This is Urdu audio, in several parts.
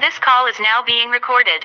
This call is now being recorded.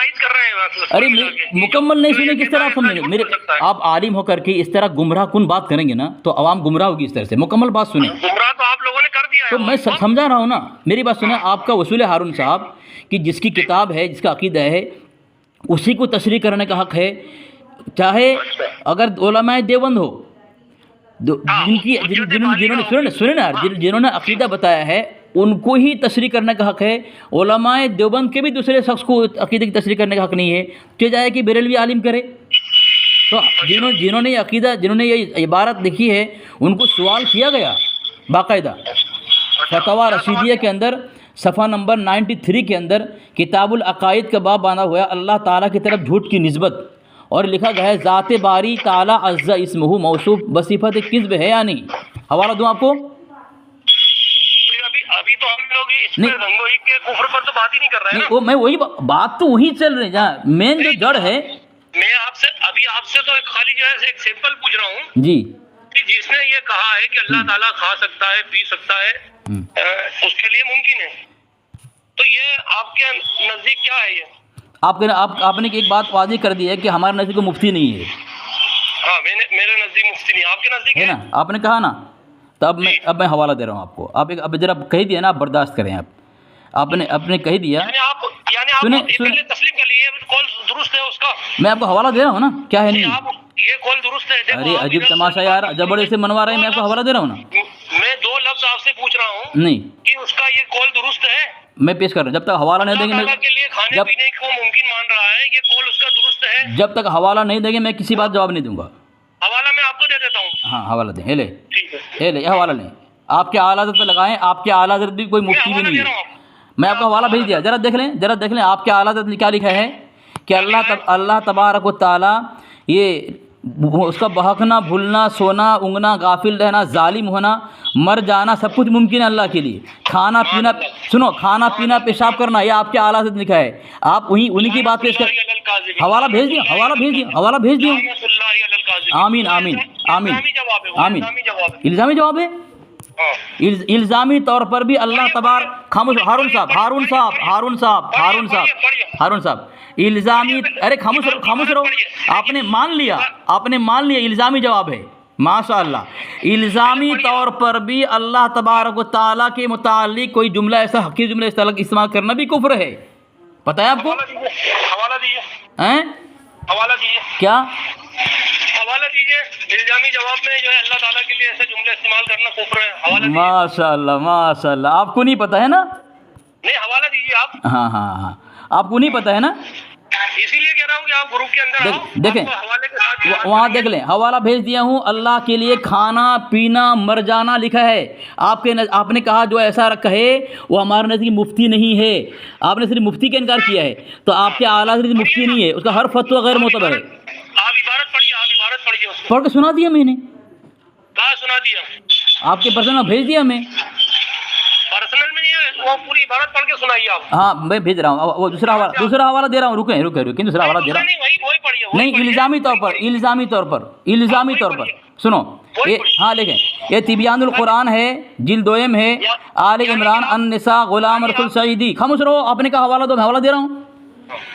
تائید کر رہے ہیں. ارے مکمل نہیں سنے کس طرح آپ سمجھیں گے میرے؟ آپ عالم ہو کر کے اس طرح گمراہ کن بات کریں گے نا تو عوام گمراہ ہوگی اس طرح سے. مکمل بات سنیں. گمراہ تو آپ لوگوں نے کر دیا ہے. تو میں سمجھا رہا ہوں نا, میری بات سنیں. آپ کا وصول ہارون صاحب کہ جس کی کتاب ہے, جس کا عقیدہ ہے, اسی کو تشریح کرنے کا حق ہے, چاہے اگر علماء دیوبند ہو جنہوں نے عقیدہ بتایا ہے ان کو ہی تشریح کرنے کا حق ہے. علماء دیوبند کے بھی دوسرے شخص کو عقیدے کی تشریح کرنے کا حق نہیں ہے. تو جائے کہ بریلوی عالم کرے. تو جنہوں نے عقیدہ, جنہوں نے یہ عبارت لکھی ہے ان کو سوال کیا گیا باقاعدہ. فتاوی رشیدیہ کے اندر صفحہ نمبر 93 کے اندر کتاب العقائد کا باب باندھا ہوا ہے اللہ تعالیٰ کی طرف جھوٹ کی نسبت, اور لکھا گیا ہے ذات باری تعالیٰ عز اسمہ موصوف بصفت کذب ہے یا نہیں. حوالہ دوں آپ کو. ابھی تو ہم لوگ اس پہ رنگوئی کے کفر پر تو بات ہی نہیں کر رہے ہیں. میں وہی بات تو وہی چل رہی ہے جہاں مین جو جڑ ہے. میں آپ سے تو خالی جو ہے ایک سیمپل پوچھ رہا ہوں جی, کہ جس نے یہ کہا ہے کہ اللہ تعالیٰ کھا سکتا ہے, پی سکتا ہے, اس کے لیے ممکن ہے, تو یہ آپ کے نزدیک کیا ہے؟ یہ آپ نے ایک بات واضح کر دی ہے کہ ہمارے نزدیک کوئی مفتی نہیں ہے. ہاں میرے نزدیک مفتی نہیں, آپ کے نزدیک ہے نا. آپ نے کہا نا, تو اب میں حوالہ دے رہا ہوں آپ کو. آپ اب ذرا کہہ دیا نا, آپ برداشت کریں. آپ نے کہہ دیا, یعنی تسلیم کر لیے کال درست ہے اس کا. میں آپ کو حوالہ دے رہا ہوں نا, کیا ہے نہیں. یہ کال درست ہے. ارے عجیب تماشا یار, جبڑے سے منوا رہے ہیں. میں آپ کو حوالہ دے رہا ہوں نا. میں 2 لفظ آپ سے پوچھ رہا ہوں نہیں کہ اس کا یہ کال درست ہے. میں پیش کر رہا ہوں. جب تک حوالہ نہیں دیں گے, کے لیے کھانے پینے کو ممکن مان رہا ہے, یہ کال اس کا درست ہے. جب تک حوالہ نہیں دیں گے میں کسی بات جواب نہیں دوں گا. حوالہ میں آپ کو دے دیتا ہوں. ہاں حوالہ دیں. لے ٹھیک ہے, یہ حوالہ لیں. آپ کے اعلیٰ حضرت پہ لگائیں. آپ کے اعلیٰ حضرت بھی کوئی مفتی بھی نہیں ہے. میں آپ کو حوالہ بھیج دیا, ذرا دیکھ لیں. آپ کے اعلیٰ حضرت نے کیا لکھا ہے کہ اللہ تبارک و تعالیٰ یہ اس کا بہکنا, بھولنا, سونا, اونگنا, غافل رہنا, ظالم ہونا, مر جانا سب کچھ ممکن ہے اللہ کے لیے. کھانا پینا, سنو, کھانا پینا, پیشاب کرنا, یہ آپ کے اعلیٰ حضرت نے لکھا ہے. آپ انہی کی بات پیش کر. حوالہ بھیج دیا. آمین آمین آمین آمین. الزامی جواب ہے. الزامی طور پر بھی اللہ تبارک. ہارون صاحب الزامی, ارے خاموش رہو. آپ نے مان لیا الزامی جواب ہے. ماشاء اللہ. الزامی طور پر بھی اللہ تبارک و تعالیٰ کے متعلق کوئی جملہ ایسا, حقیقی جملہ اس طرح استعمال کرنا بھی کفر ہے. پتہ ہے آپ کو؟ حوالہ دیجیے. کیا حوالہ دیجیے. الزامی جواب میں جو ہے اللہ تعالیٰ کے لیے ایسے جملے استعمال کرنا کفر ہے. حوالہ دیجیے. ماشاء اللہ. آپ کو نہیں پتہ ہے نا؟ نہیں, حوالہ دیجیے آپ. ہاں آپ کو نہیں پتہ ہے نا, اسی لیے کہہ رہا ہوں کہ آپ گروپ کے اندر دیکھیں وہاں دیکھ لیں. حوالہ بھیج دیا ہوں. اللہ کے لیے کھانا پینا مر جانا لکھا ہے. آپ نے کہا جو ایسا کہے وہ ہمارے نزدیک مفتی نہیں ہے. آپ نے صرف مفتی کا انکار کیا ہے, تو آپ کے اعلیٰ حضرت مفتی نہیں ہے, اس کا ہر فتویٰ غیر معتبر ہے. آپ عبارت پڑھیے. پڑھ کے سنا دیا میں نے. کہاں سنا دیا؟ آپ کے پرسنل بھیج دیا میں. پرسنل میں نہیں, وہ پوری عبارت پڑھ کے سنائیے آپ. ہاں میں بھیج رہا ہوں. وہ دوسرا حوالہ دے رہا ہوں. رکیں دوسرا حوالہ دے رہا ہوں. نہیں, الزامی طور پر سنو. ہاں لکھیں, یہ تبیان القرآن ہے, جلد 2 ہے, آل عمران النساء غلام رسول سعیدی. خاموش رہو. آپ نے کہا حوالہ دو, میں حوالہ دے رہا ہوں.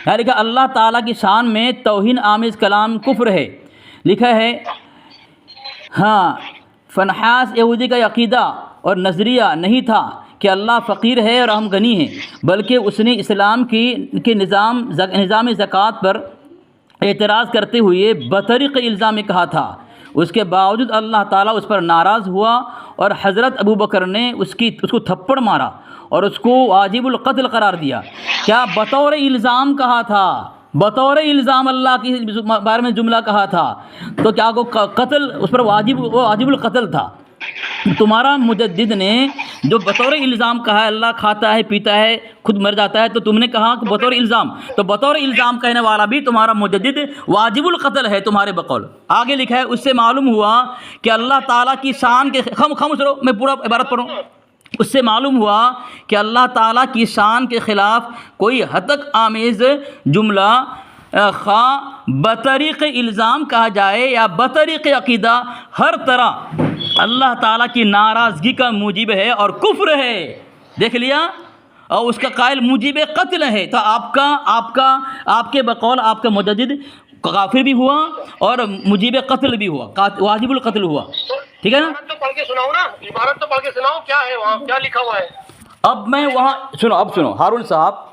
یہاں لکھا اللہ تعالیٰ کی شان میں توہین آمیز کلام کفر ہے. لکھا ہے ہاں فنحاس یہودی کا عقیدہ اور نظریہ نہیں تھا کہ اللہ فقیر ہے اور ہم غنی ہیں, بلکہ اس نے اسلام کے نظام زکوٰۃ پر اعتراض کرتے ہوئے بطریق الزام کہا تھا. اس کے باوجود اللہ تعالیٰ اس پر ناراض ہوا اور حضرت ابو بکر نے اس کو تھپڑ مارا اور اس کو واجب القتل قرار دیا. کیا بطور الزام کہا تھا, بطور الزام اللہ کے بارے میں جملہ کہا تھا, تو کیا کو قتل اس پر واجب القتل تھا. تمہارا مجدد نے جو بطور الزام کہا ہے اللہ کھاتا ہے پیتا ہے خود مر جاتا ہے, تو تم نے کہا کہ بطور الزام, تو بطور الزام کہنے والا بھی تمہارا مجدد واجب القتل ہے تمہارے بقول. آگے لکھا ہے اس سے معلوم ہوا کہ اللہ تعالیٰ کی شان کے خاموش رہو, میں پورا عبارت پڑھوں. اس سے معلوم ہوا کہ اللہ تعالیٰ کی شان کے خلاف کوئی ہتک آمیز جملہ خواہ بطریق الزام کہا جائے یا بطریق عقیدہ, ہر طرح اللہ تعالیٰ کی ناراضگی کا موجب ہے اور کفر ہے. دیکھ لیا, اور اس کا قائل موجب قتل ہے، تو آپ کے بقول آپ کا مجدد کافر بھی ہوا اور موجب قتل بھی ہوا، واجب القتل ہوا، ٹھیک ہے نا؟ عبارت تو پڑھ کے سناؤ نا، عبارت تو پڑھ کے سناؤ، کیا ہے وہاں، کیا لکھا ہوا ہے؟ اب میں وہاں سنو ہارون صاحب،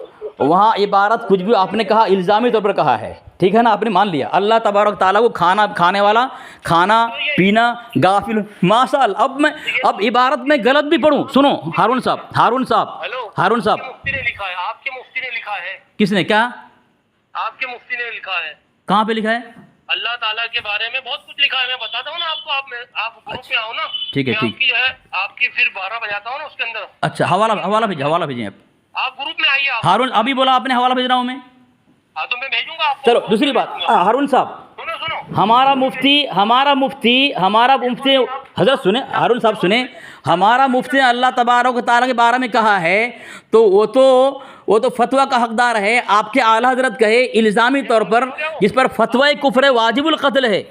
وہاں عبارت کچھ بھی آپ نے کہا الزامی طور پر کہا ہے، ٹھیک ہے نا؟ آپ نے مان لیا اللہ تبارک تعالیٰ کو کھانے والا، کھانا پینا، غافل، ماشاء اللہ۔ اب عبارت میں غلط بھی پڑھوں، سنو ہارون صاحب ہیلو، مفتی نے لکھا ہے، آپ کے مفتی نے لکھا ہے، کس نے کیا؟ آپ کے مفتی نے لکھا ہے، کہاں پہ لکھا ہے؟ اللہ تعالیٰ کے بارے میں بہت کچھ لکھا ہے، میں بتاتا ہوں نا آپ کو، آپ گروپ میں آؤ نا، ٹھیک ہے، میں آپ کی جو ہے آپ کی پھر 12 بجاتا ہوں نا اس کے اندر۔ اچھا، حوالہ بھیجیں آپ گروپ میں آئیے، آپ ہارون ابھی بولا آپ نے حوالہ بھیج رہا ہوں میں۔ ہاں تو میں بھیجوں گا آپ کو۔ چلو دوسری بات، ہارون صاحب، سنو ہمارا مفتی حضرت سنیں، ہارون صاحب سنیں، ہمارا مفتی نے اللہ تبارک و تعالیٰ کے بارے میں کہا ہے تو وہ تو فتویٰ کا حقدار ہے۔ آپ کے اعلیٰ حضرت کہے الزامی طور پر جس پر فتویٰ کفر واجب القتل ہے۔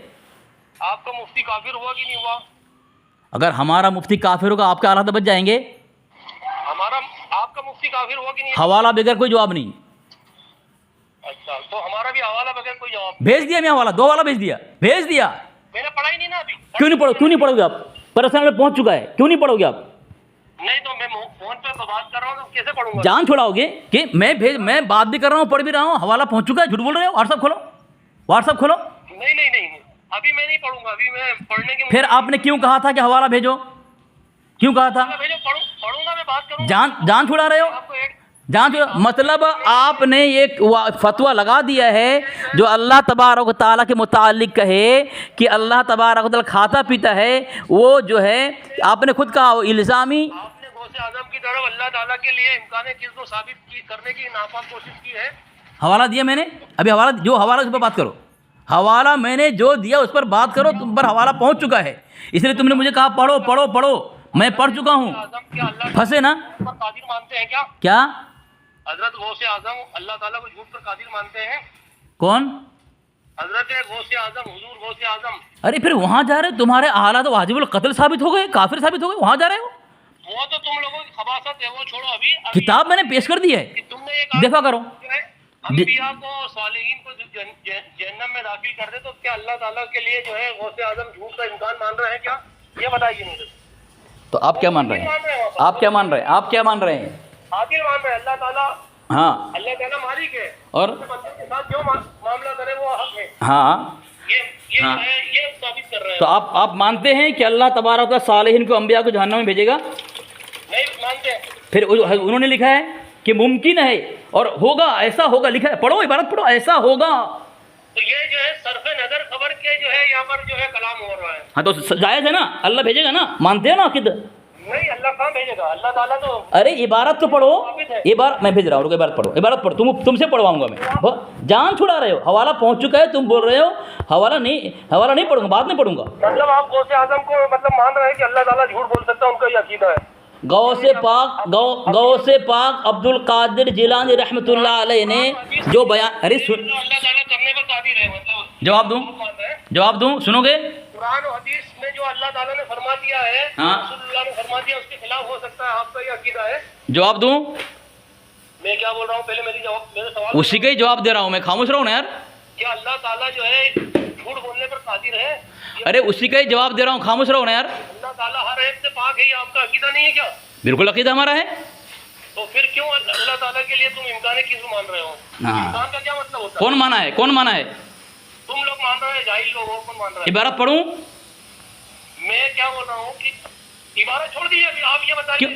آپ کا مفتی کافر ہوا کہ نہیں ہوا؟ اگر ہمارا مفتی کافر ہوگا آپ کے اعلیٰ حضرت بچ جائیں گے؟ آپ کا مفتی کافر ہوا کہ نہیں؟ حوالہ بغیر کوئی جواب نہیں۔ اچھا، تو ہمارا بھی حوالہ بغیر کوئی جواب؟ بھیج دیا میں حوالہ، 2 والا بھیج دیا۔ میں نے پڑھا ہی نہیں نا ابھی۔ کیوں نہیں پڑھو گے آپ؟ پرسنل میں پہنچ چکا ہے، کیوں نہیں پڑھو گے آپ؟ نہیں تو میں فون پہ بات کر رہا ہوں تو کیسے پڑھوں گا؟ جان چھوڑاؤ گے کہ میں بات بھی کر رہا ہوں، پڑھ بھی رہا ہوں، حوالہ پہنچ چکا ہے، جھوٹ بول رہے ہو؟ واٹس ایپ کھولو۔ نہیں، ابھی میں نہیں پڑھوں گا، ابھی میں پڑھنے کی۔ پھر آپ نے کیوں کہا تھا کہ حوالہ بھیجو؟ کیوں کہا تھا؟ پڑھوں گا، میں بات کروں گا۔ جان چھڑا رہے ہو؟ مطلب آپ نے ایک فتویٰ لگا دیا ہے جو اللہ تبارک و تعالیٰ کے متعلق کہے کہ اللہ تبارک و تعالیٰ کھاتا پیتا ہے، وہ جو ہے آپ نے خود کہا وہ الزامی۔ آپ نے غوث اعظم کی طرف اللہ تعالیٰ کے لیے امکان کس کو ثابت کرنے کی ناپاک کوشش کی ہے۔ حوالہ دیا میں نے، ابھی حوالہ اس پر بات کرو، حوالہ میں نے جو دیا اس پر بات کرو، تم پر حوالہ پہنچ چکا ہے، اس لیے تم نے مجھے کہا پڑھو، میں پڑھ چکا ہوں، پھنسے نا؟ قادر مانتے ہیں کیا حضرت غوث اعظم اللہ تعالیٰ کو جھوٹ پر قادر مانتے ہیں؟ کون؟ حضرت غوث اعظم، حضور غوث اعظم۔ ارے پھر وہاں جا رہے، تمہارے اعلیٰ تو واجب القتل ثابت ہو گئے، کافر ثابت ہو گئے، وہاں جا رہے ہو؟ وہ تو تم لوگوں کی خباثت ہے، وہ چھوڑو۔ ابھی کتاب میں نے پیش کر دی ہے، تم نے ایک دفاع کرو۔ انبیاء کو، صالحین کو جہنم میں داخل کر دے، تو کیا اللہ تعالیٰ کے لیے جو ہے غوث اعظم جھوٹ کا امکان مان رہے ہیں کیا؟ یہ بتائیے مجھے۔ تو آپ کیا مان رہے ہیں؟ آپ کیا مان رہے ہیں؟ عادل مان رہے ہیں، اللہ تعالیٰ، ہاں، اللہ تعالیٰ مالک ہے اور بندے کے ساتھ جو معاملہ کرے وہ حق ہے۔ ہاں، یہ ثابت کر رہے ہیں۔ تو آپ مانتے ہیں کہ اللہ تبارک و صالحین کو، انبیاء کو جہنم میں بھیجے گا؟ نہیں مانتے۔ پھر انہوں نے لکھا ہے کہ ممکن ہے اور ہوگا، ایسا ہوگا، لکھا ہے، پڑھو عبارت پڑھو، ایسا ہوگا۔ تو یہ جو ہے صرف نظر خبر کے جو ہے یہاں پر جو ہے کلام ہو رہا ہے۔ ہاں تو جائز ہے نا، اللہ بھیجے گا نا، مانتے ہیں نا عقید؟ نہیں، اللہ کہاں بھیجے گا؟ اللہ تعالیٰ تو ارے عبارت تو پڑھو، عبارت میں بھیج رہا ہوں، عبارت پڑھو، تم سے پڑھواؤں گا میں۔ جان چھڑا رہے ہو، حوالہ پہنچ چکا ہے، تم بول رہے ہو حوالہ نہیں پڑھوں گا، بعد میں پڑھوں گا۔ مطلب آپ غوث اعظم کو مطلب مان رہے ہیں کہ اللہ تعالیٰ جھوٹ بول سکتا ہے، ان کا یہ عقیدہ ہے؟ غوث پاک عبد القادر جیلانی رحمۃ اللہ علیہ نے جو بیان، ارے اللہ تعالیٰ کرنے پر قادر ہے، مطلب جواب دوں، سنو گے؟ قرآن و حدیث میں جو اللہ تعالیٰ نے فرما دیا ہے، رسول اللہ نے فرما دیا، اس کے خلاف ہو سکتا ہے، آپ کا یہ عقیدہ ہے؟ جواب دوں؟ میں کیا بول رہا ہوں، پہلے میرے سوال اسی کا ہی جواب دے رہا ہوں، میں خاموش رہا ہوں نا یار۔ کیا اللہ تعالیٰ جو ہے جھوٹ بولنے پر قادر ہے؟ ارے اسی کا ہی جواب دے رہا ہوں، خاموش رہو نا یار۔ اللہ تعالیٰ ہر ایک سے پاک ہے، یہ آپ کا عقیدہ نہیں ہے کیا؟ بالکل عقیدہ ہمارا ہے۔ تو پھر کیوں اللہ تعالیٰ کے لیے تم امکان کس مان رہے ہو؟ امکان کا کیا مطلب ہوتا ہے؟ کون مانا ہے؟ تم لوگ مان رہے ہیں، جاہل لوگ ہو، کون مان رہا ہے؟ عبارت پڑھوں؟ میں کیا بول رہا ہوں کہ عبارت چھوڑ دیجیے، ابھی آپ یہ بتائیے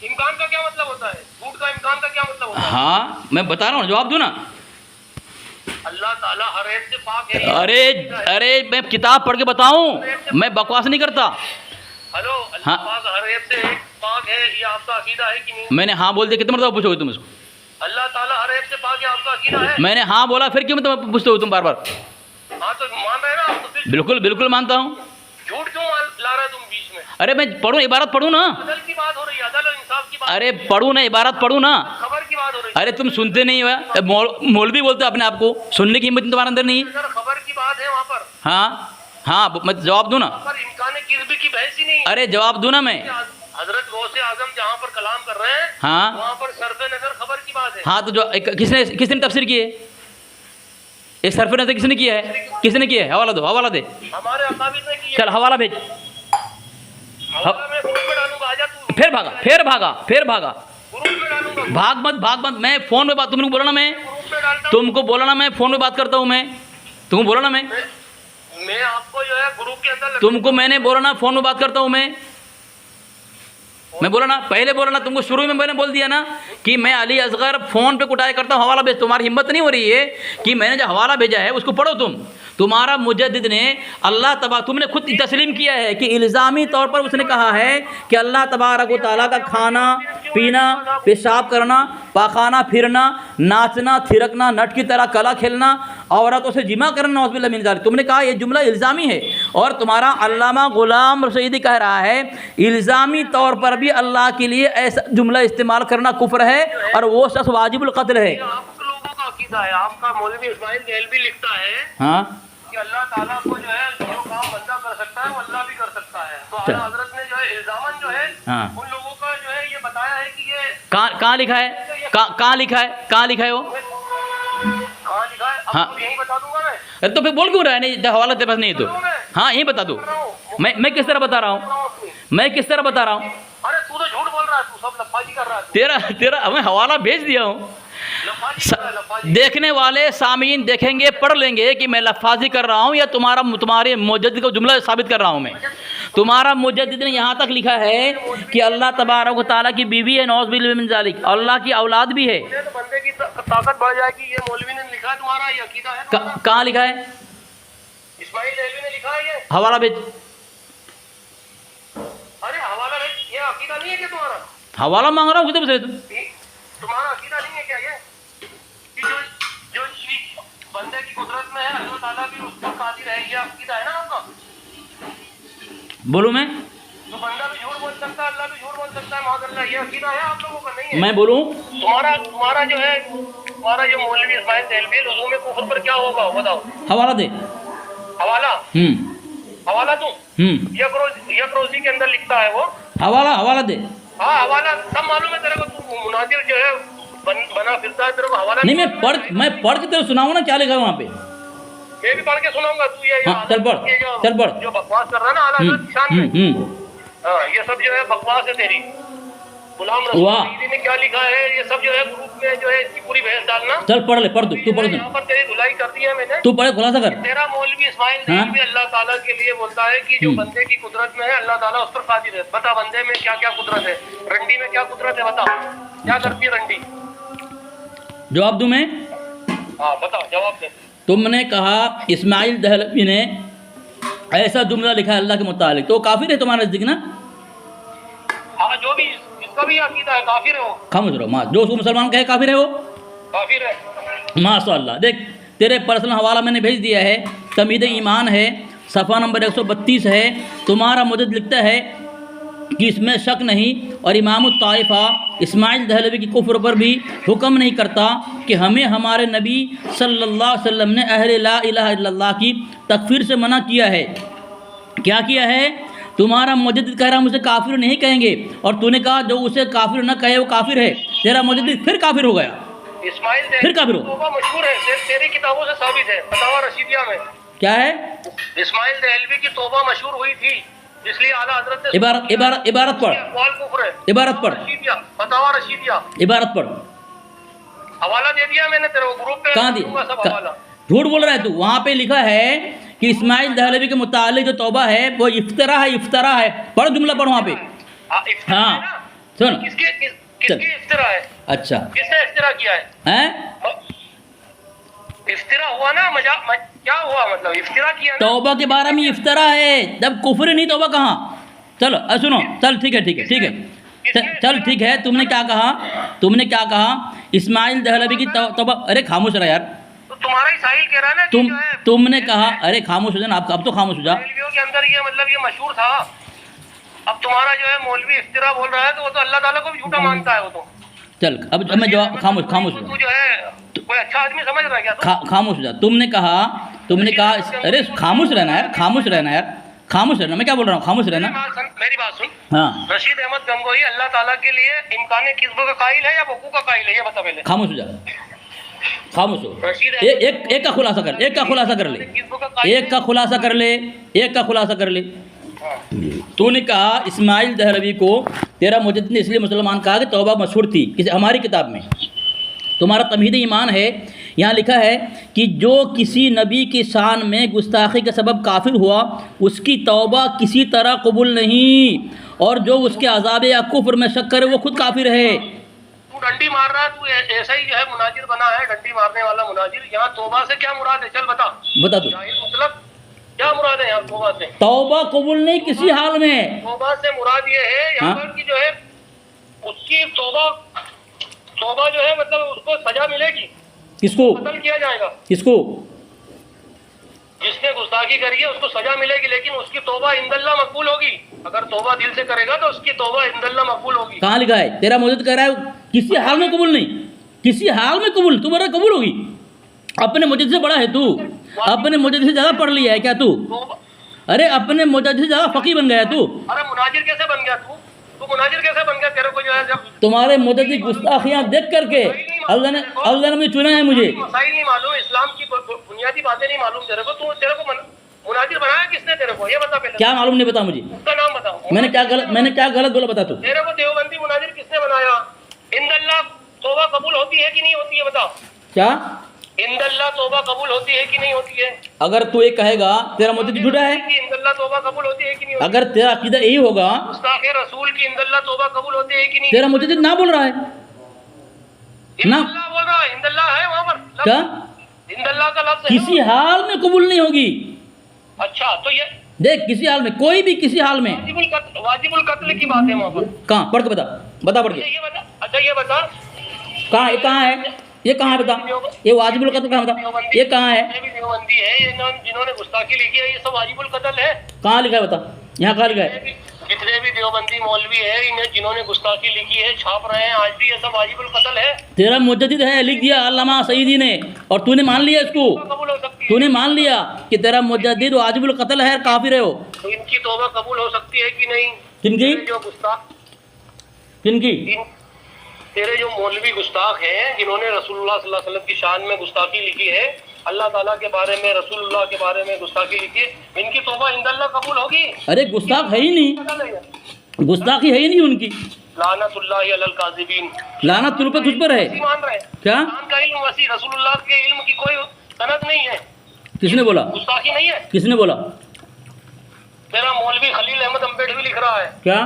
امکان کا کیا مطلب ہوتا ہے؟ جھوٹ کا امکان کا کیا مطلب ہوتا ہے؟ ہاں میں بتا رہا ہوں، جواب دوں نا۔ اللہ تعالیٰ ہر ایک سے پاک ہے۔ ارے میں کتاب پڑھ کے بتاؤں، میں بکواس نہیں کرتا۔ ہلو، اللہ پاک ہر ایک سے پاک ہے، یہ آپ کا عقیدہ ہے کہ نہیں؟ میں نے ہاں بول دیا، کتنے مرتبہ پوچھو گے تم اس کو؟ اللہ تعالیٰ ہر ایک سے پاک ہے، آپ کا عقیدہ ہے؟ میں نے ہاں بولا، پھر کیوں میں پوچھتے ہو تم بار بار؟ ہاں تو مان رہے ہیں نا آپ؟ تو پھر بالکل مانتا ہوں۔ جھوٹ کیوں لا رہے تم بیچ میں؟ ارے میں پڑھوں، عبارت پڑھوں نا۔ عدل کی بات ہو رہی ہے، عدل و انصاف کی بات۔ ارے پڑھوں نا، عبارت پڑھوں نا۔ خبر کی بات ہو رہی ہے۔ ارے تم سنتے نہیں ہو، مولوی بولتے اپنے آپ کو، سننے کی ہمت تمہارے اندر نہیں ہے۔ سر خبر کی بات ہے وہاں پر۔ ہاں میں جواب دوں نا۔ پر امکان کذب کی بحث ہی نہیں ہے۔ ارے جواب دوں نا میں۔ حضرت غوث اعظم جہاں پر کلام کر رہے ہیں ہاں وہاں پر صرف نظر خبر کی بات ہے. ہاں تو جو کس نے تفسیر کی ہے؟ اس صرف نظر کس نے کیا ہے؟ کس نے کیا ہے؟ حوالہ دو، حوالہ دے. ہمارے اکابر نے کی ہے. چل حوالہ بھیج. حوالہ میں گروپ میں ڈالوں گا. آجا تو پھر بھاگا گروپ میں ڈالوں گا. بھاگ مت. میں فون پہ بات، تم کو بولا نا میں گروپ میں ڈالتا ہوں. تم کو بولا نا میں فون پہ بات کرتا ہوں. تم کو بولا نا میں آپ کو جو ہے گروپ کے اندر تم کو میں نے بولا نا فون پہ بات کرتا ہوں. میں بولا نا، پہلے بولا نا تم کو، شروع میں نے بول دیا نا کہ میں علی اصغر فون پہ کٹایا کرتا ہوں، حوالہ بھیج. تمہاری ہمت نہیں ہو رہی ہے کہ میں نے جو حوالہ بھیجا ہے اس کو پڑھو. تمہارا مجدد نے اللہ تم نے خود تسلیم کیا ہے کہ الزامی طور پر اس نے کہا ہے کہ اللہ تبارک و تعالیٰ کا کھانا پینا، پیشاب کرنا، پاخانہ پھرنا، ناچنا تھرکنا، نٹ کی طرح کلا کھیلنا، عورتوں سے جمع کرنا، نعوذ باللہ من ذالک. تم نے کہا یہ جملہ الزامی ہے. اور تمہارا علامہ غلام رشیدی کہہ رہا ہے الزامی طور پر بھی اللہ کے لیے ایسا جملہ استعمال کرنا کفر ہے اور وہ شخص واجب القتل ہے. آپ لوگوں کا عقیدہ ہے. آپ کا مولوی اسماعیل دہلوی لکھتا ہے ہاں کہ اللہ تعالیٰ کو جو ہے جو کام بندہ کر سکتا ہے وہ اللہ بھی کر سکتا ہے. تو اعلیٰ حضرت نے جو ہے الزامن جو ہے ہاں ان لوگوں کا جو ہے یہ بتایا ہے کہ یہ کہاں لکھا ہے؟ کہاں لکھا ہے وہ؟ کہاں لکھا ہے. ہاں. اب یہی بتا دوں گا میں. ارے تو پھر بول کیوں رہا ہے؟ نہیں حوالہ تیرے پاس نہیں ہے تو ہاں یہی بتا دو. میں کس طرح بتا رہا ہوں؟ میں کس طرح بتا رہا ہوں؟ ارے تو جھوٹ بول رہا ہے. تو سب لفاظی کر رہا ہے. تیرا میں حوالہ بھیج دیا ہوں. لفاظی کر رہا ہے. لفاظی. دیکھنے والے سامعین دیکھیں گے، پڑھ لیں گے کہ میں لفاظی کر رہا ہوں یا تمہارے مجدد کو جملہ ثابت کر رہا ہوں. میں تمہارا مجدد نے یہاں تک لکھا ہے کہ اللہ تبارک و تعالیٰ کی بیوی ہے، نعوذ باللہ من ذالک، اللہ کی اولاد بھی ہے. تو بندے کی طاقت بڑھ جائے گی. یہ مولوی نے لکھا ہے تمہارا، یہ عقیدہ ہے تمہارا. کہاں لکھا ہے؟ اسماعیل دہلوی نے لکھا ہے یہ. حوالہ بھیج. ارے حوالہ ہے. یہ عقیدہ نہیں ہے کہ تمہارا؟ حوالہ مانگ رہا ہوں کدھر سے؟ تمہارا عقیدہ نہیں ہے کیا یہ کہ جو چیز بندے کی قدرت میں ہے اللہ تعالیٰ بھی اس پر قادر ہے؟ یہ عقیدہ ہے نا آپ کا. بولوں میں؟ تو بندہ بھی جھوٹ بول سکتا ہے، اللہ بھی جھوٹ بول سکتا ہے. معاذ اللہ. یہ عقیدہ ہے آپ لوگوں کا نہیں ہے. میں بولوں؟ تمہارا جو ہے تمہارا جو مولوی اسماعیل دہلوی لزوم کفر پر کیا ہوگا بتاؤ. حوالہ دے. حوالہ دوں. یک روزی کے اندر لکھتا ہے وہ. حوالہ دے. ہاں حوالہ سب معلوم ہے تیرے کو. تو مناظر جو ہے بنا پھرتا ہے تیرے کو حوالہ نہیں میں پڑھ کے تیرے سناؤں نا کیا لکھا ہے وہاں پہ. میں بھی پڑھ کے سناؤں گا. تو یہ ہاں چل پڑھ. جو بکواس کر رہا ہے نا اعلیٰ حضرت کی شان میں، ہاں یہ سب جو ہے بکواس ہے تیری. غلام رسول سیدی نے کیا لکھا ہے یہ سب جو ہے گروپ میں جو ہے اس کی پوری بحث ڈالنا. چل پڑھ لے. پڑھ تو پڑھ. یہاں پر تیری دھلائی کر دی ہے میں نے. تو پڑھے خلاصہ کر. تیرا مولوی اسماعیل دہلوی اللہ تعالیٰ کے لیے بولتا ہے کہ جو بندے کی قدرت میں ہے اللہ تعالیٰ اس پر قادر ہے. بتا بندے میں کیا کیا قدرت ہے؟ رنڈی میں کیا قدرت ہے بتا. کیا کرتی ہے رنڈی؟ جواب دوں میں؟ ہاں بتا جواب دے. تم نے کہا اسماعیل دہلوی نے ایسا جملہ لکھا ہے اللہ کے متعلق، تو کافر ہے تمہارا نزدیک نا؟ ہاں جو بھی اس کا بھی عقیدہ ہے کافر ہے وہ. خاموش رہو. جو اس کو مسلمان کہے کافر ہے وہ کافر ہے. ماشاء اللہ. دیکھ تیرے پرسنل حوالہ میں نے بھیج دیا ہے، تمہید ایمان ہے، صفحہ نمبر 132 ہے. تمہارا مجد لکھتا ہے کہ اس میں شک نہیں، اور امام الطائفہ اسماعیل دہلوی کی کفر پر بھی حکم نہیں کرتا کہ ہمیں ہمارے نبی صلی اللہ علیہ وسلم نے اہل لا الہ الا اللہ کی تکفیر سے منع کیا ہے. کیا کیا ہے؟ تمہارا مجدد کہہ رہا مجھے کافر نہیں کہیں گے، اور تو نے کہا جو اسے کافر نہ کہے وہ کافر ہے. تیرا مجدد پھر کافر ہو گیا. اسماعیل پھر کافر ہو. توبہ مشہور ہے، تیری کتابوں سے ثابت ہے. فتاوی رشیدیہ میں کیا ہے؟ اسماعیل دہلوی کی توبہ مشہور ہوئی تھی، اس لیے اعلیٰ حضرت نے عبارت پڑھ. عبارت پڑھ. فتاوی رشیدیہ عبارت پڑھ. حوالہ دے دیا میں نے تیرے کو گروپ پہ. کہاں دیا؟ جھوٹ بول رہا ہے تو. وہاں پہ لکھا ہے کہ اسماعیل دہلوی کے متعلق جو توبہ ہے وہ افطرا ہے. پڑھ جملہ پڑھ وہاں پہ. ہاں سن. کس کی افطرا ہے؟ اچھا کس نے افطرا کیا ہے؟ افطرا ہوا نا. کیا ہوا مطلب افطرا کیا نا. توبہ کے بارے میں افطرا ہے، جب کفر نہیں توبہ کہاں. چلو سنو. چل ٹھیک ہے. چل ٹھیک ہے. تم نے کیا کہا؟ اسماعیل دہلوی کی توبہ. ارے خاموش رہا یار. تمہارا ہی ساحل کہہ رہا ہے نا. تم نے کہا. ارے خاموش ہو جانا. اب تو خاموش ہو جا. مولویوں کے اندر یہ مطلب یہ مشہور تھا. اب تمہارا جو ہے مولوی افطرا بول رہا ہے تو وہ تو اللہ تعالیٰ کو بھی جھوٹا مانتا ہے. وہ تو چل اب میں جواب. خاموش ہو جا. تو جو ہے کوئی اچھا آدمی سمجھ رہا ہے کیا؟ خاموش ہو جا. تم نے کہا. ارے خاموش رہنا یار. میں کیا بول رہا ہوں؟ خاموش رہنا. میری بات سن. ہاں رشید احمد گنگوہی اللہ تعالیٰ کے لیے امکان کسب کا قائل ہے یا وقوع کا قائل ہے, یہ بتا پہلے. خاموش ہو جا, خاموش ہو. ایک کا خلاصہ کر, ایک کا خلاصہ کر لے, ایک کا خلاصہ کر لے, ایک کا خلاصہ کر لے. تو نے کہا اسماعیل دہلوی کو تیرا مجدد نے اس لیے مسلمان کہا کہ توبہ مشہور تھی. ہماری کتاب میں تمہارا تمہید ایمان ہے, یہاں لکھا ہے کہ جو کسی نبی کی شان میں گستاخی کا سبب کافر ہوا اس کی توبہ کسی طرح قبول نہیں, اور جو اس کے عذاب یا کفر میں شک کرے وہ خود کافر ہے. تو ڈنڈی مار رہا ہے, تو ایسا ہی جو ہے مناظر بنا ہے, ڈنڈی مارنے والا مناظر. یہاں توبہ سے کیا مراد ہے, چل بتا تو مطلب کیا مراد ہے یہاں توبہ سے؟ توبہ قبول نہیں کسی حال میں. توبہ سے مراد یہ ہے یہاں پر کہ جو ہے اس کی توبہ جو ہے مطلب اس کو سزا ملے گی. کس کو قتل کیا جائے گا؟ کس کو؟ جس نے گستاخی کری ہے اس کو سزا ملے گی, لیکن اس کی توبہ عند اللہ مقبول ہوگی. اگر توبہ دل سے کرے گا تو اس کی توبہ عند اللہ مقبول ہوگی. کہاں لکھا ہے؟ تیرا مجدد کہہ رہا ہے کسی حال میں قبول نہیں, کسی حال میں قبول. تو بڑا قبول ہوگی, اپنے مجدد سے بڑا ہے تو, اپنے مجدد سے زیادہ پڑھ لیا ہے کیا تو؟ ارے اپنے مجدد سے زیادہ فقیہ بن گیا تو. ارے مناظر کیسے بن گیا تو مناظر کیسے بن گیا؟ تیرے کو جو ہے جب تمہارے مجدد کی گستاخیاں دیکھ کر کے اللہ نے مجھے چنا ہے. مجھے مسائل نہیں معلوم, اسلام کی بنیادی باتیں نہیں معلوم تیرے کو. تو تیرے کو مناظر بنایا کس نے تیرے کو, یہ بتا پہلے. کیا معلوم نہیں بتا مجھے, اس کا نام بتاؤ. میں نے کیا غلط بولا بتا تو. تیرے کو دیوبندی مناظر کس نے بنایا؟ عند اللہ توبہ قبول ہوتی ہے کہ نہیں ہوتی ہے بتا. کیا عند اللہ توبہ قبول ہوتی ہے کہ نہیں ہوتی ہے؟ اگر تو یہ کہے گا تیرا مجدد جھوٹا ہے, عند اللہ توبہ قبول ہوتی ہے کہ نہیں ہوتی؟ اگر تیرا عقیدہ یہی ہوگا گستاخ رسول کی عند اللہ توبہ قبول ہوتی ہے کہ نہیں؟ تیرا مجدد نہ بول رہا ہے عند اللہ بول رہا ہے, عند اللہ ہے وہاں پر. کیا عند اللہ کا لفظ ہے کسی حال میں قبول نہیں ہوگی. اچھا تو یہ دیکھ کسی حال میں, کوئی بھی کسی حال میں. واجب القتل کی بات ہے وہاں پر. کہاں پڑھ کے بتا پڑھ کے. یہ بتا. اچھا یہ بتا کہاں ہے یہ کہاں ہے بتا, یہ واجب القتل کہاں بتا, یہ کہاں ہے؟ یہ بھی دیوبندی ہے, جنہوں نے گستاخی لکھی ہے, یہ سب واجب القتل ہے. کہاں لکھا ہے بتا, یہاں کہاں لکھا ہے؟ جتنے بھی دیوبندی مولوی ہیں جنہوں نے گستاخی لکھی ہے چھاپ رہے ہیں آج بھی, یہ سب واجب القتل ہے. تیرا مجدد ہے, لکھ دیا علامہ سعیدی نے, اور تو نے مان لیا اس کو. قبول ہو سکتی تو نے مان لیا کہ تیرا مجدد واجب القتل ہے, کافر ہے وہ. تو ان کی توبہ قبول ہو سکتی ہے کہ نہیں؟ کن کی؟ جو گستاخ کن کی؟ تیرے جو مولوی گستاخ ہیں جنہوں نے رسول اللہ صلی اللہ علیہ وسلم کی شان میں گستاخی لکھی ہے, اللہ تعالیٰ کے بارے میں, رسول اللہ کے بارے میں گستاخی لکھی ہے, ان کی توبہ عند اللہ قبول ہوگی؟ ارے گستاخ ہے ہی نہیں, گستاخی ہے ہی نہیں ان کی. لعنت اللہ علی الکاذبین, لعنت تجھ پر ہے. مان رہے ہیں کیا قرآن کا علم وسیع, رسول اللہ کے علم کی کوئی سند نہیں ہے. کس نے بولا, گستاخی نہیں ہے. کس نے بولا؟ تیرا مولوی خلیل احمد امبیڈوی لکھ رہا ہے کیا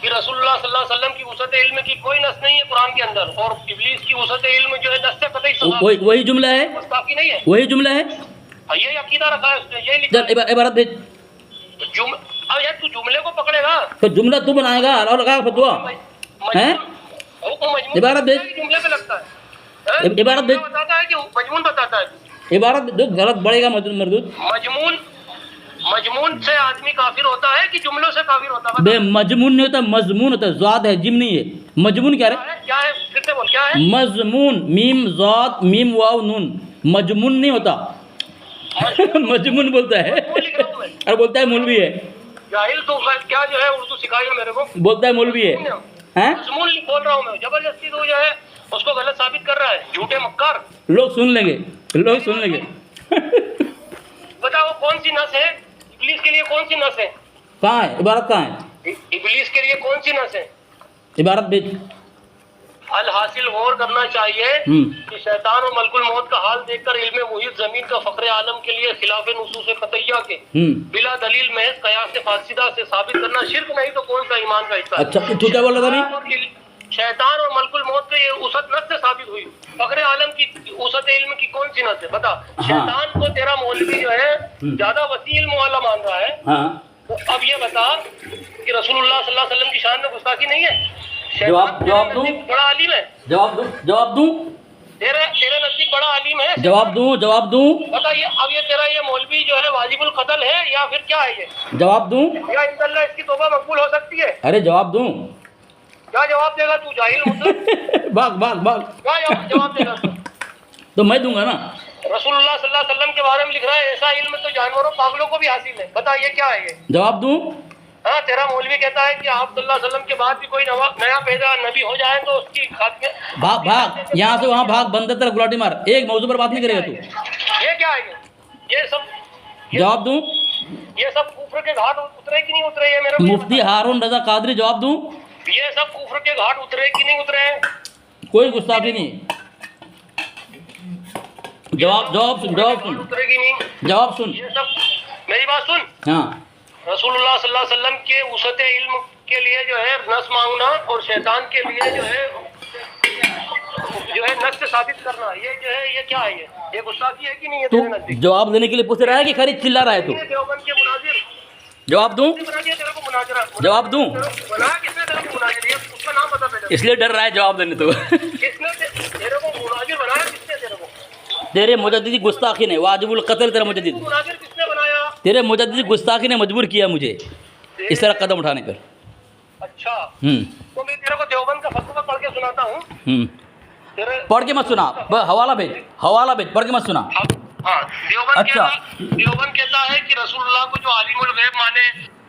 کہ رسول اللہ صلی اللہ علیہ وسلم کی وسعت علم کی کوئی نص نہیں ہے قرآن کے اندر, اور ابلیس کی وسعت علم جو ہے نص سے قطعی سزا. وہی جملہ ہے, گستاخی نہیں ہے, وہی جملہ ہے. یہ عقیدہ رکھا ہے اس نے, یہ لکھا چل عبارت بھیج. اب یار تو جملے کو پکڑے گا تو جملہ تو بنائے گا اور لگا فتوا ہے. عبارت بھیج, جملے پہ لگتا ہے, عبارت بھیج, بتاتا ہے کہ مجمون بتاتا ہے. عبارت جو غلط بڑھے گا مردود. مجمون سے آدمی کافر ہوتا ہے کہ جملوں سے کافر ہوتا ہے؟ بے مجمون نہیں ہوتا, مضمون ہوتا ہے, زاد ہے جم نہیں ہے. مجمون کیا ہے؟ کیا ہے پھر سے بول, کیا ہے مضمون, میم زاد میم واو نون. مجمون نہیں ہوتا, مجمون بولتا ہے, اور بولتا ہے مولوی ہے. جاہل تو کیا جو ہے اردو سکھائی ہے میرے کو, بولتا ہے مولوی ہے. مضمون بول رہا ہوں میں, زبردستی تو جو ہے اس کو غلط ثابت کر رہا ہے, جھوٹے مکار. لوگ سن لیں گے, لوگ سن لیں گے. بتاؤ کون سی نس ہے ابلیس کے لیے, کون سی نس ہے؟ کہاں ہے عبارت, کہاں ہے ابلیس کے لیے کون سی نس ہے؟ عبارت بھیج. الحاصل غور کرنا چاہیے کہ شیطان اور ملک الموت کا حال دیکھ کر علم محیط زمین کا فخر عالم کے لیے خلاف نصوص قطعیہ کے بلا دلیل محض قیاس فاسدہ سے ثابت کرنا شرک نہیں تو کون سا ایمان کا حصہ ہے؟ اچھا تو کیا بول رہا تھا؟ شیطان اور ملک الموت کے یہ وسعت نس سے ثابت ہوئی, فخر عالم کی وسعت علم کی کون سی نس ہے بتا. شیطان کو تیرا مولوی جو ہے زیادہ وسیع علم والا مان رہا ہے, تو اب یہ بتا کہ رسول اللہ صلی اللہ علیہ وسلم کی شان میں گستاخی نہیں ہے؟ جواب دوں, بڑا عالم ہے. جواب دوں تیرے نزدیک بڑا عالم ہے. جواب دوں بتا اب یہ تیرا یہ مولوی جو ہے واجب القتل ہے یا پھر کیا ہے یہ؟ جواب دوں یا انشاءاللہ اس کی توبہ مقبول ہو سکتی ہے؟ ارے جواب دوں, کیا جواب دے گا تو, جاہل مطلب بھاگ. کیا جواب دے گا تو میں دوں گا نا. رسول اللہ صلی اللہ علیہ وسلم کے بارے میں لکھ رہا ہے ایسا علم تو جانوروں پاگلوں کو بھی حاصل ہے, بتا یہ کیا ہے یہ؟ جواب دوں ہاں تیرا مولوی کہتا ہے کہ آپ صلی اللہ علیہ وسلم کے بعد بھی کوئی نیا پیدا نبی ہو جائے تو اس کی خاتمے بھاگ یہاں سے وہاں بھاگ، بندر طرح گلاٹی مار، ایک موضوع پر بات نہیں کرے گا تو. یہ کیا ہے؟ یہ سب جواب دوں؟ یہ سب کفر کے گھاٹ اترے کہ نہیں اترے؟ یہ میرا مفتی ہارون رضا قادری جواب دوں؟ یہ سب کفر کے گھاٹ اترے کہ نہیں اترے؟ کوئی گستاخی نہیں. جواب سن، اترے کہ نہیں؟ جواب سن. یہ سب میری بات سن. ہاں رسول اللہ صلی اللہ علیہ وسلم کے وسعت علم کے لیے جو ہے نس مانگنا اور شیطان کے لیے جو ہے نس سے ثابت کرنا، یہ جو ہے یہ کیا ہے؟ یہ گستاخی ہے کہ نہیں؟ تو جواب دینے کے لیے پوچھ رہا ہے کہ خالی چلا رہا ہے تو؟ دیوبند کے مناظر جواب دوں؟ جواب دوں؟ بنا کس نے تیرے کو مناظر؟ یہ اس کا نام بتا پہلے. اس لیے ڈر رہا ہے جواب دینے تو. کس نے تیرے کو مناظر بنایا؟ کس نے تیرے کو؟ تیرے مجددی گستاخی نے، واجب القتل تیرا مجدد. مناظر کس نے بنایا؟ تیرے مجددی گستاخی نے مجبور کیا مجھے اس طرح قدم اٹھانے پر. اچھا تو میں تیرے کو دیوبند کا فتویٰ پڑھ کے سناتا ہوں. پڑھ کے مت سنا، حوالہ بھیج، پڑھ کے مت سنا. ہاں دیوبند کہتا ہے کہ رسول اللہ کو جو عالم الغیب مانے،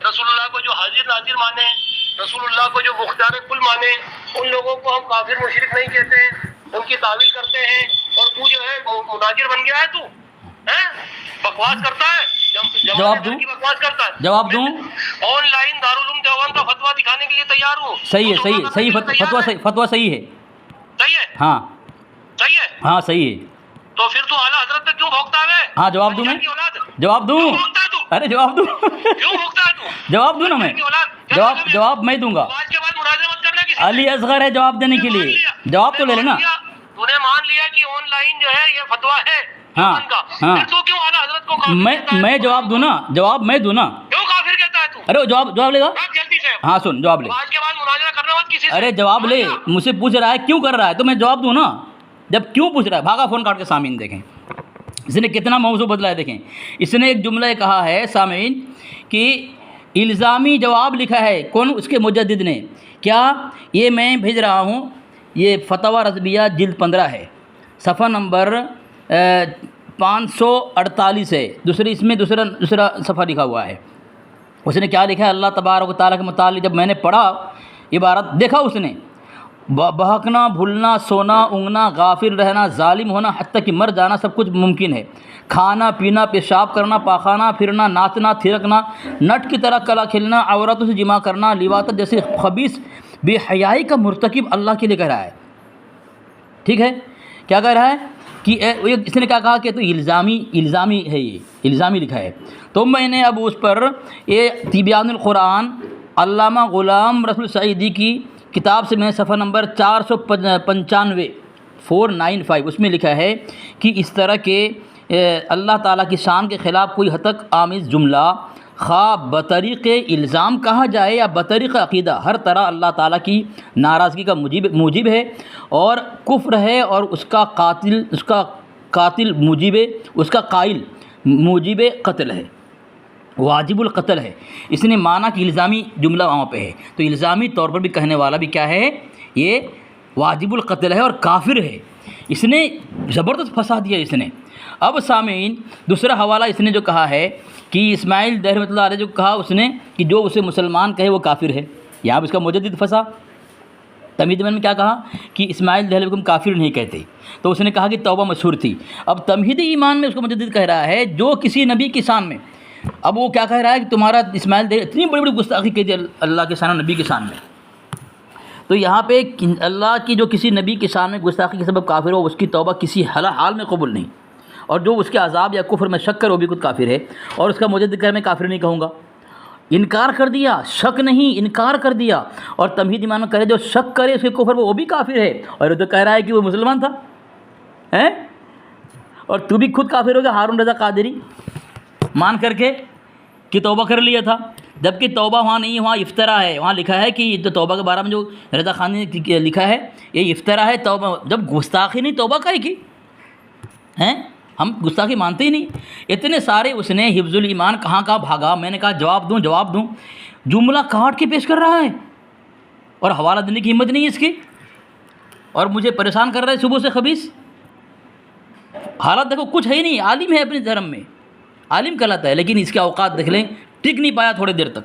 رسول اللہ کو جو حاضر ناظر مانے، رسول اللہ کو جو مختار کل مانے، ان لوگوں کو ہم کافر مشرک نہیں کہتے ہیں، ان کی تعویل کرتے ہیں. اور تو جو ہے مناظر بن گیا ہے، تو بکواس کرتا ہے. جواب دوں؟ بکواس کرتا ہے. جواب دوں؟ آن لائن دارالعلوم دیوبند کا فتویٰ دکھانے کے لیے تیار ہوں. صحیح ہے، فتویٰ صحیح ہے. صحیح ہے؟ ہاں صحیح ہے. ہاں صحیح ہے. تو پھر تو اعلیٰ حضرت تک کیوں بھوکتا ہے؟ ہاں جواب دوں میں؟ جواب دوں؟ ارے جواب دوں؟ کیوں بھوکتا ہے تو؟ جواب دوں نا میں؟ جواب میں دوں گا. آج کے بعد مناظرہ مت کرنا کسی سے. علی اصغر ہے جواب دینے کے لیے، جواب تو لے لینا. تو نے مان لیا کہ آن لائن جو ہے یہ فتویٰ ہے ہاں پھر تو کیوں اعلیٰ حضرت کو کافر کہتا ہے؟ میں جواب دوں نا، جواب میں دوں نا. کیوں کافر کہتا ہے تو؟ ارے جواب لے گا. جلدی سے ہاں سن، جواب لے. آج کے بعد مناظرہ کرنا مت کسی سے. ارے جواب لے، مجھ سے پوچھ رہا ہے کیوں کر رہا ہے تو میں جواب دوں نا. جب کیوں پوچھ رہا ہے، بھاگا فون کاٹ کے. سامعین دیکھیں اس نے کتنا موضوع بدلا ہے. دیکھیں اس نے ایک جملہ کہا ہے سامعین کہ الزامی جواب لکھا ہے. کون؟ اس کے مجدد نے. کیا؟ یہ میں بھیج رہا ہوں، یہ فتویٰ رضویہ جلد 15 ہے، صفحہ نمبر 548 ہے. اس میں دوسرا صفحہ لکھا ہوا ہے. اس نے کیا لکھا ہے؟ اللہ تبارک و تعالیٰ کے متعلق جب میں نے پڑھا عبارت، دیکھا اس نے بہکنا، بھولنا، سونا، اونگنا، غافل رہنا، ظالم ہونا، حتیٰ کہ مر جانا سب کچھ ممکن ہے. کھانا پینا، پیشاب کرنا، پاخانہ پھرنا، ناچنا، تھرکنا، نٹ کی طرح کلا کھیلنا، عورتوں سے جمع کرنا، لواطت جیسے خبیث بے حیائی کا مرتکب اللہ کے لیے کہہ رہا ہے. ٹھیک ہے؟ کیا کہہ رہا ہے کہ اس نے کیا کہا کہ تو الزامی ہے، یہ الزامی لکھا ہے. تو میں نے اب اس پر یہ تبیان القرآن علامہ غلام رسول سعیدی کی کتاب سے میں نے صفحہ نمبر 495 495 اس میں لکھا ہے کہ اس طرح کے اللہ تعالیٰ کی شان کے خلاف کوئی حتک آمیز جملہ خواہ بطریق الزام کہا جائے یا بطریق عقیدہ، ہر طرح اللہ تعالیٰ کی ناراضگی کا موجب ہے اور کفر ہے، اور اس کا قاتل موجب قتل ہے، واجب القتل ہے. اس نے مانا کہ الزامی جملہ وہاں پہ ہے، تو الزامی طور پر بھی کہنے والا بھی کیا ہے؟ یہ واجب القتل ہے اور کافر ہے. اس نے زبردست پھنسا دیا اس نے. اب سامعین دوسرا حوالہ اس نے جو کہا ہے کہ اسماعیل دہر رحمۃ اللہ علیہ جو کہا اس نے کہ جو اسے مسلمان کہے وہ کافر ہے. یہاں اس کا مجدد پھنسا. تمہید میں کیا کہا کہ اسماعیل دہلوی کو ہم کافر نہیں کہتے، تو اس نے کہا کہ توبہ مشہور تھی. اب تمہید ایمان میں اس کو مجدد کہہ رہا ہے جو کسی نبی کی شان میں. اب وہ کیا کہہ رہا ہے کہ تمہارا اسماعیل دہلوی اتنی بڑی بڑی گستاخی کی تھی اللہ کے شان، نبی کے شان میں. تو یہاں پہ اللہ کی جو کسی نبی کے شان میں گستاخی کے سبب کافر ہو، اس کی توبہ کسی حال میں قبول نہیں. اور جو اس کے عذاب یا کفر میں شک کر وہ بھی خود کافر ہے. اور اس کا مجدد کہہ میں کافر نہیں کہوں گا. انکار کر دیا، شک نہیں، انکار کر دیا. اور تمہید ایمان میں کرے جو شک کرے اس کے کفر وہ بھی کافر ہے. اور وہ تو کہہ رہا ہے کہ وہ مسلمان تھا. اور تو بھی خود کافر ہو گیا ہارون رضا قادری مان کر کے کہ توبہ کر لیا تھا، جبکہ توبہ وہاں نہیں، وہاں افطرا ہے. وہاں لکھا ہے کہ جو توبہ کے بارے میں جو رضا خان نے لکھا ہے یہ افطرا ہے. توبہ جب گستاخی نہیں توبہ کا کی ہیں، ہم گستاخی مانتے ہی نہیں. اتنے سارے اس نے حفظ الایمان کہاں بھاگا. میں نے کہا جواب دوں جملہ کاٹ کے پیش کر رہا ہے اور حوالہ دینے کی ہمت نہیں ہے اس کی، اور مجھے پریشان کر رہا ہے صبح سے خبیث. حالت دیکھو کچھ ہے ہی نہیں. عالم ہے اپنے دھرم میں، عالم کہلاتا ہے، لیکن اس کے اوقات دیکھ لیں، ٹک نہیں پایا تھوڑی دیر تک.